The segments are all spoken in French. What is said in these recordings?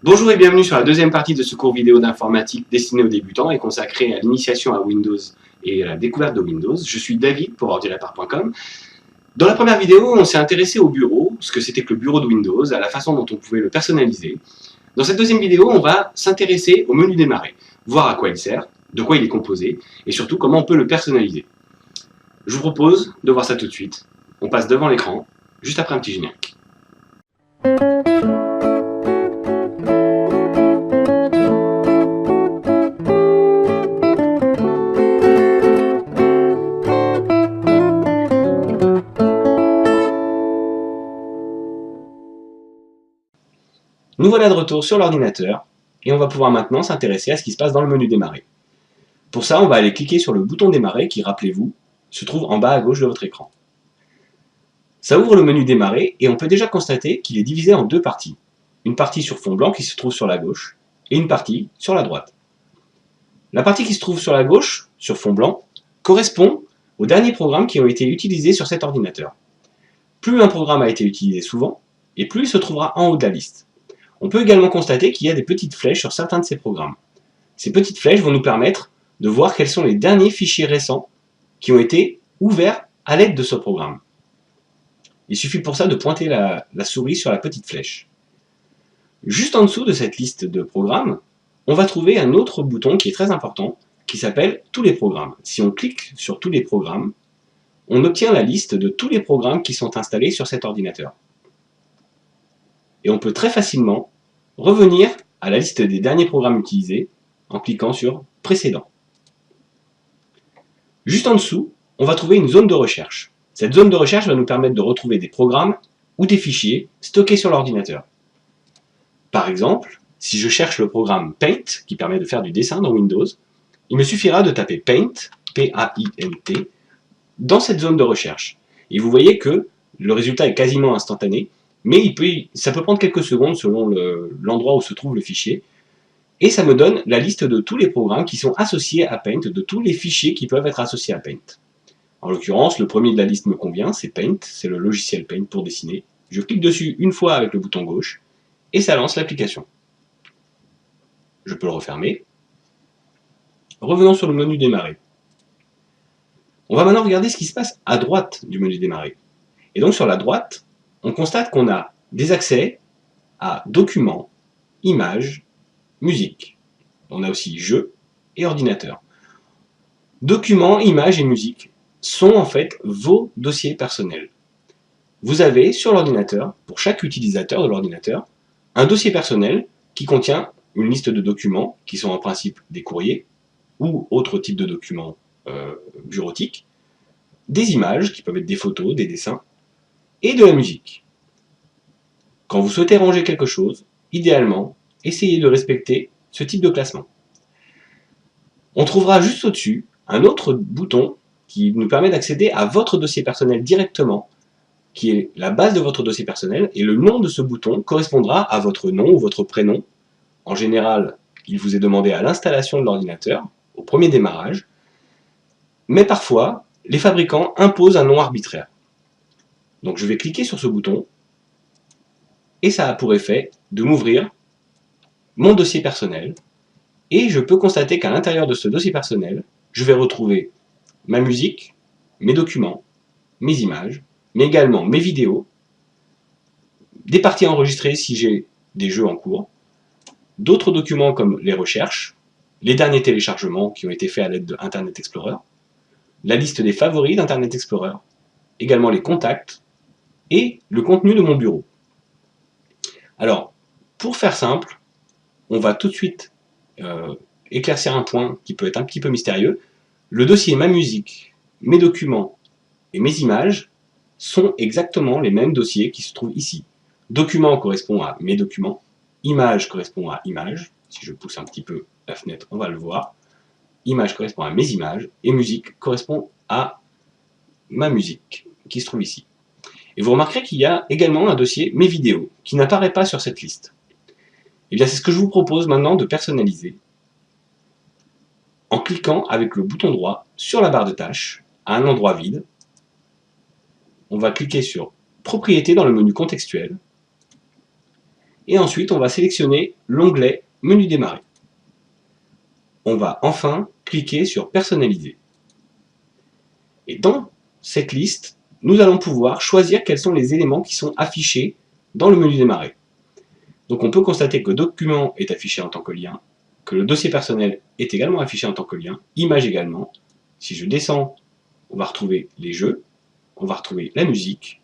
Bonjour et bienvenue sur la deuxième partie de ce cours vidéo d'informatique destiné aux débutants et consacré à l'initiation à Windows et à la découverte de Windows. Je suis David pour ordinapart.com. Dans la première vidéo, on s'est intéressé au bureau, ce que c'était que le bureau de Windows, à la façon dont on pouvait le personnaliser. Dans cette deuxième vidéo, on va s'intéresser au menu démarrer, voir à quoi il sert, de quoi il est composé et surtout comment on peut le personnaliser. Je vous propose de voir ça tout de suite. On passe devant l'écran, juste après un petit générique. Nous voilà de retour sur l'ordinateur et on va pouvoir maintenant s'intéresser à ce qui se passe dans le menu démarrer. Pour ça, on va aller cliquer sur le bouton démarrer qui, rappelez-vous, se trouve en bas à gauche de votre écran. Ça ouvre le menu démarrer et on peut déjà constater qu'il est divisé en deux parties. Une partie sur fond blanc qui se trouve sur la gauche et une partie sur la droite. La partie qui se trouve sur la gauche, sur fond blanc, correspond aux derniers programmes qui ont été utilisés sur cet ordinateur. Plus un programme a été utilisé souvent, et plus il se trouvera en haut de la liste. On peut également constater qu'il y a des petites flèches sur certains de ces programmes. Ces petites flèches vont nous permettre de voir quels sont les derniers fichiers récents qui ont été ouverts à l'aide de ce programme. Il suffit pour ça de pointer la souris sur la petite flèche. Juste en dessous de cette liste de programmes, on va trouver un autre bouton qui est très important, qui s'appelle « Tous les programmes ». Si on clique sur « Tous les programmes », on obtient la liste de tous les programmes qui sont installés sur cet ordinateur. Et on peut très facilement revenir à la liste des derniers programmes utilisés en cliquant sur « Précédents ». Juste en dessous, on va trouver une zone de recherche. Cette zone de recherche va nous permettre de retrouver des programmes ou des fichiers stockés sur l'ordinateur. Par exemple, si je cherche le programme Paint, qui permet de faire du dessin dans Windows, il me suffira de taper Paint, P-A-I-N-T, dans cette zone de recherche. Et vous voyez que le résultat est quasiment instantané, mais ça peut prendre quelques secondes selon l'endroit où se trouve le fichier. Et ça me donne la liste de tous les programmes qui sont associés à Paint, de tous les fichiers qui peuvent être associés à Paint. En l'occurrence, le premier de la liste me convient, c'est Paint, c'est le logiciel Paint pour dessiner. Je clique dessus une fois avec le bouton gauche, et ça lance l'application. Je peux le refermer. Revenons sur le menu démarrer. On va maintenant regarder ce qui se passe à droite du menu démarrer. Et donc sur la droite, on constate qu'on a des accès à documents, images, musique. On a aussi jeux et ordinateur. Documents, images et musique sont en fait vos dossiers personnels. Vous avez sur l'ordinateur, pour chaque utilisateur de l'ordinateur, un dossier personnel qui contient une liste de documents qui sont en principe des courriers ou autres types de documents bureautiques, des images qui peuvent être des photos, des dessins, et de la musique. Quand vous souhaitez ranger quelque chose, idéalement, essayez de respecter ce type de classement. On trouvera juste au-dessus un autre bouton qui nous permet d'accéder à votre dossier personnel directement, qui est la base de votre dossier personnel, et le nom de ce bouton correspondra à votre nom ou votre prénom. En général, il vous est demandé à l'installation de l'ordinateur, au premier démarrage, mais parfois, les fabricants imposent un nom arbitraire. Donc je vais cliquer sur ce bouton, et ça a pour effet de m'ouvrir mon dossier personnel, et je peux constater qu'à l'intérieur de ce dossier personnel, je vais retrouver ma musique, mes documents, mes images, mais également mes vidéos, des parties enregistrées si j'ai des jeux en cours, d'autres documents comme les recherches, les derniers téléchargements qui ont été faits à l'aide d'Internet Explorer, la liste des favoris d'Internet Explorer, également les contacts et le contenu de mon bureau. Alors, pour faire simple, on va tout de suite éclaircir un point qui peut être un petit peu mystérieux. Le dossier Ma musique, mes documents et mes images sont exactement les mêmes dossiers qui se trouvent ici. Documents correspond à mes documents, images correspond à images. Si je pousse un petit peu la fenêtre, on va le voir. Image correspond à mes images et musique correspond à ma musique qui se trouve ici. Et vous remarquerez qu'il y a également un dossier Mes vidéos qui n'apparaît pas sur cette liste. Et bien c'est ce que je vous propose maintenant de personnaliser en cliquant avec le bouton droit sur la barre de tâches à un endroit vide. On va cliquer sur Propriétés dans le menu contextuel et ensuite on va sélectionner l'onglet Menu démarrer. On va enfin cliquer sur Personnaliser. Et dans cette liste, nous allons pouvoir choisir quels sont les éléments qui sont affichés dans le menu démarrer. Donc on peut constater que document est affiché en tant que lien, que le dossier personnel est également affiché en tant que lien, image également. Si je descends, on va retrouver les jeux, on va retrouver la musique.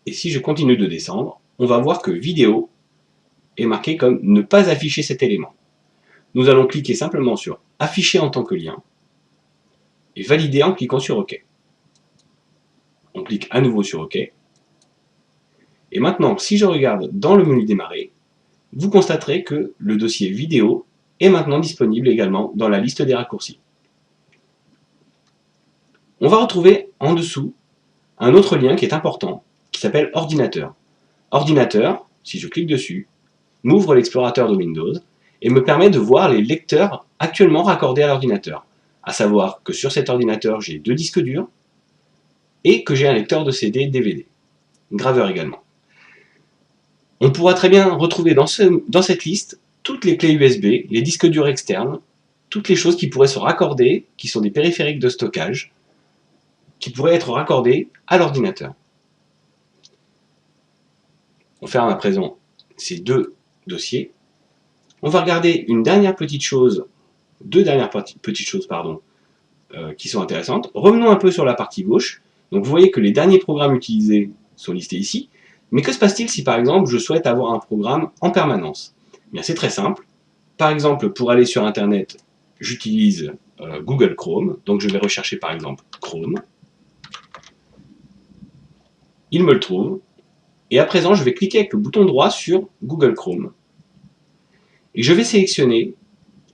Et si je continue de descendre, on va voir que vidéo est marqué comme ne pas afficher cet élément. Nous allons cliquer simplement sur afficher en tant que lien et valider en cliquant sur OK. On clique à nouveau sur OK. Et maintenant, si je regarde dans le menu démarrer, vous constaterez que le dossier vidéo est maintenant disponible également dans la liste des raccourcis. On va retrouver en dessous un autre lien qui est important, qui s'appelle ordinateur. Ordinateur, si je clique dessus, m'ouvre l'explorateur de Windows et me permet de voir les lecteurs actuellement raccordés à l'ordinateur. À savoir que sur cet ordinateur, j'ai 2 disques durs et que j'ai un lecteur de CD DVD, graveur également. On pourra très bien retrouver dans cette liste toutes les clés USB, les disques durs externes, toutes les choses qui pourraient se raccorder, qui sont des périphériques de stockage, qui pourraient être raccordés à l'ordinateur. On ferme à présent ces 2 dossiers. On va regarder une dernière petite chose, 2 dernières petites choses qui sont intéressantes. Revenons un peu sur la partie gauche. Donc vous voyez que les derniers programmes utilisés sont listés ici. Mais que se passe-t-il si par exemple je souhaite avoir un programme en permanence? Eh bien c'est très simple. Par exemple, pour aller sur Internet, j'utilise Google Chrome. Donc je vais rechercher par exemple Chrome. Il me le trouve. Et à présent, je vais cliquer avec le bouton droit sur Google Chrome. Et je vais sélectionner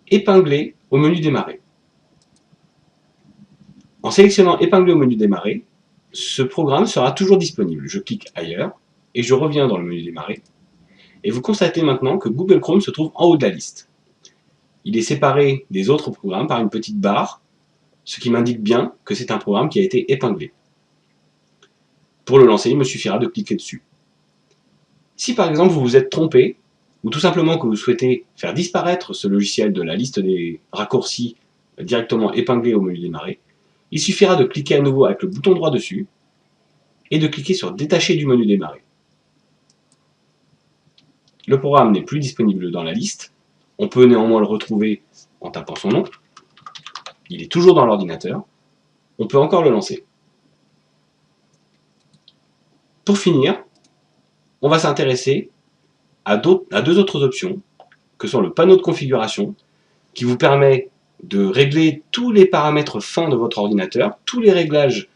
Épingler au menu démarrer. En sélectionnant Épingler au menu démarrer, ce programme sera toujours disponible. Je clique ailleurs et je reviens dans le menu démarrer. Et vous constatez maintenant que Google Chrome se trouve en haut de la liste. Il est séparé des autres programmes par une petite barre, ce qui m'indique bien que c'est un programme qui a été épinglé. Pour le lancer, il me suffira de cliquer dessus. Si par exemple vous vous êtes trompé, ou tout simplement que vous souhaitez faire disparaître ce logiciel de la liste des raccourcis directement épinglé au menu démarrer, il suffira de cliquer à nouveau avec le bouton droit dessus et de cliquer sur détacher du menu démarrer. Le programme n'est plus disponible dans la liste, on peut néanmoins le retrouver en tapant son nom, il est toujours dans l'ordinateur, on peut encore le lancer. Pour finir, on va s'intéresser à 2 autres options, que sont le panneau de configuration, qui vous permet de régler tous les paramètres fins de votre ordinateur, tous les réglages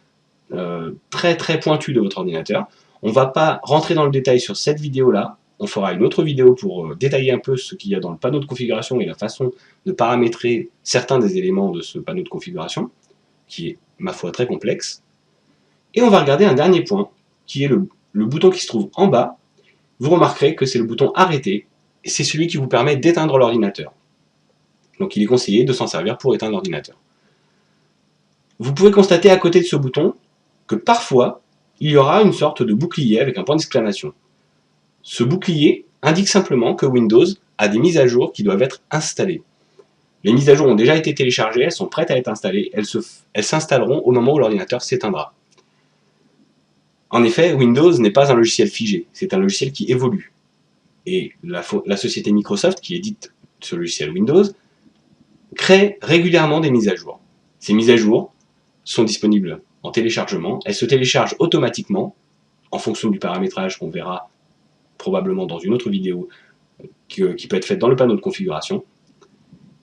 très pointus de votre ordinateur. On ne va pas rentrer dans le détail sur cette vidéo-là, on fera une autre vidéo pour détailler un peu ce qu'il y a dans le panneau de configuration et la façon de paramétrer certains des éléments de ce panneau de configuration, qui est, ma foi, très complexe. Et on va regarder un dernier point, qui est le bouton qui se trouve en bas. Vous remarquerez que c'est le bouton arrêter, et c'est celui qui vous permet d'éteindre l'ordinateur. Donc il est conseillé de s'en servir pour éteindre l'ordinateur. Vous pouvez constater à côté de ce bouton que parfois, il y aura une sorte de bouclier avec un point d'exclamation. Ce bouclier indique simplement que Windows a des mises à jour qui doivent être installées. Les mises à jour ont déjà été téléchargées, elles sont prêtes à être installées, elles s'installeront au moment où l'ordinateur s'éteindra. En effet, Windows n'est pas un logiciel figé, c'est un logiciel qui évolue. Et la société Microsoft, qui édite ce logiciel Windows, crée régulièrement des mises à jour. Ces mises à jour sont disponibles en téléchargement, elles se téléchargent automatiquement en fonction du paramétrage qu'on verra probablement dans une autre vidéo qui peut être faite dans le panneau de configuration,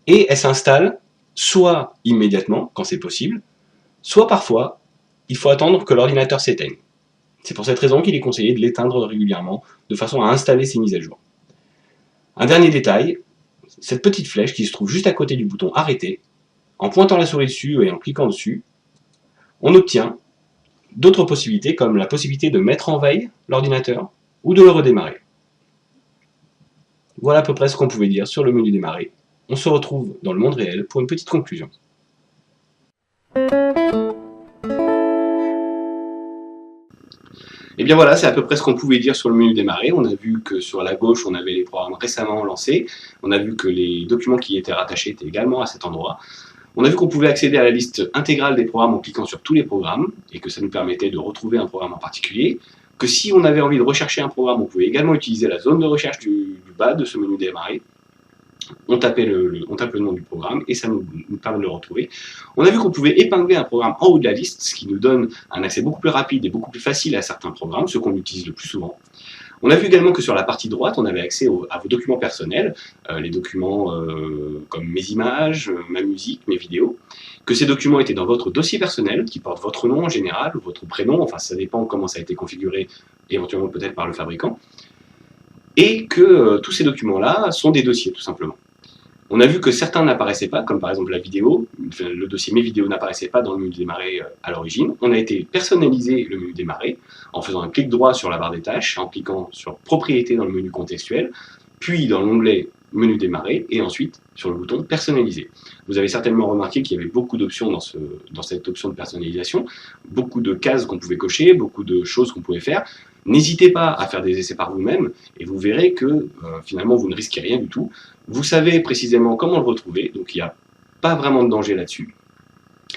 et elles s'installent soit immédiatement, quand c'est possible, soit parfois, il faut attendre que l'ordinateur s'éteigne. C'est pour cette raison qu'il est conseillé de l'éteindre régulièrement, de façon à installer ces mises à jour. Un dernier détail, cette petite flèche qui se trouve juste à côté du bouton arrêter, en pointant la souris dessus et en cliquant dessus, on obtient d'autres possibilités comme la possibilité de mettre en veille l'ordinateur ou de le redémarrer. Voilà à peu près ce qu'on pouvait dire sur le menu démarrer. On se retrouve dans le monde réel pour une petite conclusion. Et bien voilà, c'est à peu près ce qu'on pouvait dire sur le menu démarrer. On a vu que sur la gauche, on avait les programmes récemment lancés. On a vu que les documents qui y étaient rattachés étaient également à cet endroit. On a vu qu'on pouvait accéder à la liste intégrale des programmes en cliquant sur tous les programmes, et que ça nous permettait de retrouver un programme en particulier. Que si on avait envie de rechercher un programme, on pouvait également utiliser la zone de recherche du bas de ce menu démarrer. On tape le nom du programme et ça nous permet de le retrouver. On a vu qu'on pouvait épingler un programme en haut de la liste, ce qui nous donne un accès beaucoup plus rapide et beaucoup plus facile à certains programmes, ceux qu'on utilise le plus souvent. On a vu également que sur la partie droite, on avait accès à vos documents personnels, les documents comme mes images, ma musique, mes vidéos, que ces documents étaient dans votre dossier personnel, qui porte votre nom en général, ou votre prénom, enfin ça dépend comment ça a été configuré, éventuellement peut-être par le fabricant, et que tous ces documents-là sont des dossiers, tout simplement. On a vu que certains n'apparaissaient pas, comme par exemple la vidéo, le dossier Mes vidéos n'apparaissait pas dans le menu démarrer à l'origine. On a été personnaliser le menu démarrer en faisant un clic droit sur la barre des tâches, en cliquant sur Propriétés dans le menu contextuel, puis dans l'onglet Menu démarrer, et ensuite sur le bouton Personnaliser. Vous avez certainement remarqué qu'il y avait beaucoup d'options dans cette option de personnalisation, beaucoup de cases qu'on pouvait cocher, beaucoup de choses qu'on pouvait faire. N'hésitez pas à faire des essais par vous-même, et vous verrez que finalement vous ne risquez rien du tout. Vous savez précisément comment le retrouver, donc il n'y a pas vraiment de danger là-dessus.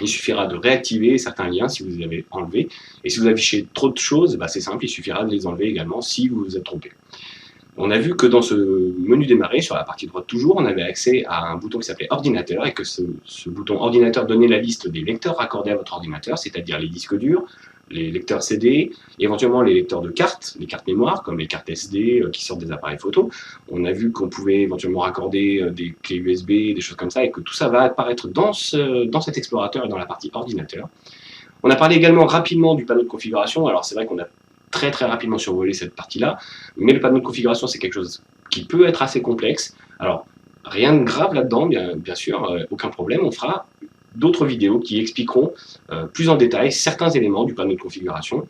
Il suffira de réactiver certains liens si vous les avez enlevés, et si vous affichez trop de choses, c'est simple, il suffira de les enlever également si vous vous êtes trompé. On a vu que dans ce menu démarrer, sur la partie droite toujours, on avait accès à un bouton qui s'appelait ordinateur, et que ce bouton ordinateur donnait la liste des lecteurs raccordés à votre ordinateur, c'est-à-dire les disques durs, les lecteurs CD, éventuellement les lecteurs de cartes, les cartes mémoire, comme les cartes SD qui sortent des appareils photo. On a vu qu'on pouvait éventuellement raccorder des clés USB, des choses comme ça, et que tout ça va apparaître dans cet explorateur et dans la partie ordinateur. On a parlé également rapidement du panneau de configuration. Alors c'est vrai qu'on a très rapidement survolé cette partie-là, mais le panneau de configuration, c'est quelque chose qui peut être assez complexe. Alors, rien de grave là-dedans, bien sûr, aucun problème, on fera d'autres vidéos qui expliqueront plus en détail certains éléments du panneau de configuration.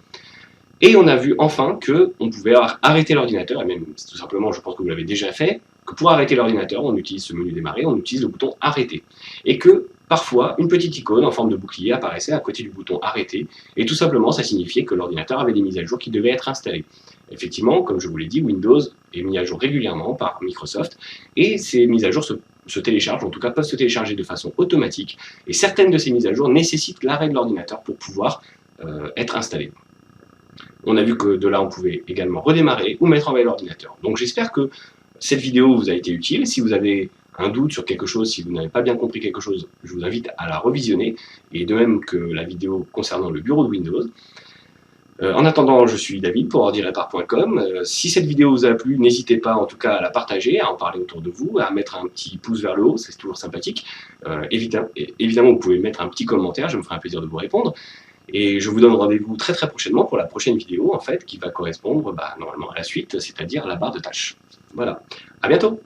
Et on a vu enfin qu'on pouvait arrêter l'ordinateur, et même tout simplement, je pense que vous l'avez déjà fait, que pour arrêter l'ordinateur, on utilise ce menu démarrer, on utilise le bouton arrêter. Et que parfois, une petite icône en forme de bouclier apparaissait à côté du bouton arrêter, et tout simplement, ça signifiait que l'ordinateur avait des mises à jour qui devaient être installées. Effectivement, comme je vous l'ai dit, Windows est mis à jour régulièrement par Microsoft, et ces mises à jour se téléchargent, en tout cas peuvent se télécharger de façon automatique, et certaines de ces mises à jour nécessitent l'arrêt de l'ordinateur pour pouvoir être installées. On a vu que de là, on pouvait également redémarrer ou mettre en veille l'ordinateur. Donc j'espère que cette vidéo vous a été utile. Si vous avez un doute sur quelque chose, si vous n'avez pas bien compris quelque chose, je vous invite à la revisionner, et de même que la vidéo concernant le bureau de Windows. En attendant, je suis David pour ordirepar.com. Si cette vidéo vous a plu, n'hésitez pas en tout cas à la partager, à en parler autour de vous, à mettre un petit pouce vers le haut, c'est toujours sympathique. Évidemment, vous pouvez mettre un petit commentaire, je me ferai un plaisir de vous répondre. Et je vous donne rendez-vous très prochainement pour la prochaine vidéo, en fait, qui va correspondre normalement à la suite, c'est-à-dire la barre de tâches. Voilà, à bientôt!